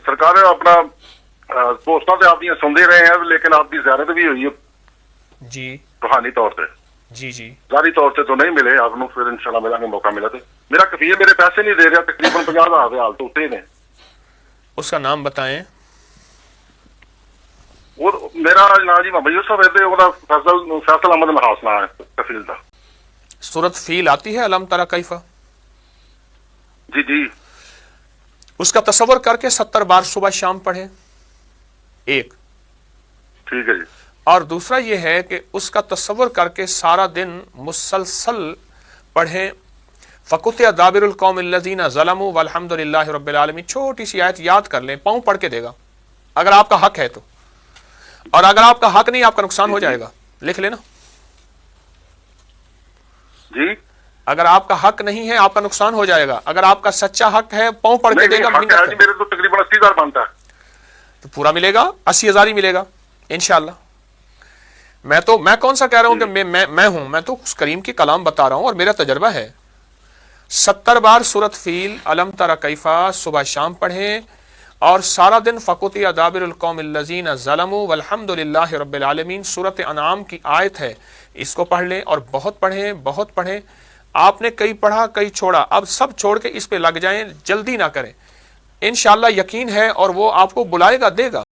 سرکار اپنا پوسٹاں سے آپ دیا سنتے رہے ہیں، لیکن آپ کی زیارت بھی ہوئی ہے جی روحانی طور پہ، جی جی ظاہری طور سے تو نہیں ملے آپ کو، پھر انشاءاللہ ملا گے، موقع ملا تو میرا کفیل میرے پیسے نہیں دے رہا، تقریباً 50,000 ریال تو اتنے نے. اس کا نام بتائیں. وہ میرا نا جی محمد یوسف ہے، وہ فیصل احمد محاس نا ہے کفیل کا. سورت فیل آتی ہے الم تری کیف؟ جی جی اس کا تصور کر کے 70 بار صبح شام پڑھیں ایک. ٹھیک ہے جی. اور دوسرا یہ ہے کہ اس کا تصور کر کے سارا دن مسلسل پڑھیں فَقُطِعَ دَابِرُ الْقَوْمِ الَّذِينَ ظَلَمُوا وَالْحَمْدُ لِلَّهِ رَبِّ الْعَالَمِينَ. چھوٹی سی آیت یاد کر لیں، پاؤں پڑھ کے دے گا اگر آپ کا حق ہے تو، اور اگر آپ کا حق نہیں آپ کا نقصان ہو جائے گا. لکھ لینا. جی اگر آپ کا حق نہیں ہے آپ کا نقصان ہو جائے گا، اگر آپ کا سچا حق ہے پاؤں پڑھ کے دے گا. حق ہے جی، میرے تو تقریباً 80,000 بنتا ہے تو پورا ملے گا، 80,000 ہی ملے گا انشاءاللہ. میں کون سا کہہ رہا ہوں کہ میں ہوں، میں تو اس کریم کی کلام بتا رہا ہوں اور میرا تجربہ ہے. 70 بار سورت فیل الم تری کیف صبح شام پڑھیں، اور سارا دن فَقُطِعَ دَابِرُ الْقَوْمِ الَّذِينَ ظَلَمُوا وَالْحَمْدُ لِلَّهِ رَبِّ الْعَالَمِينَ. سورت انعام کی آیت ہے، اس کو پڑھ لیں اور بہت پڑھیں بہت پڑھیں. آپ نے کئی پڑھا کئی چھوڑا، اب سب چھوڑ کے اس پہ لگ جائیں، جلدی نہ کریں. انشاءاللہ یقین ہے اور وہ آپ کو بلائے گا، دے گا.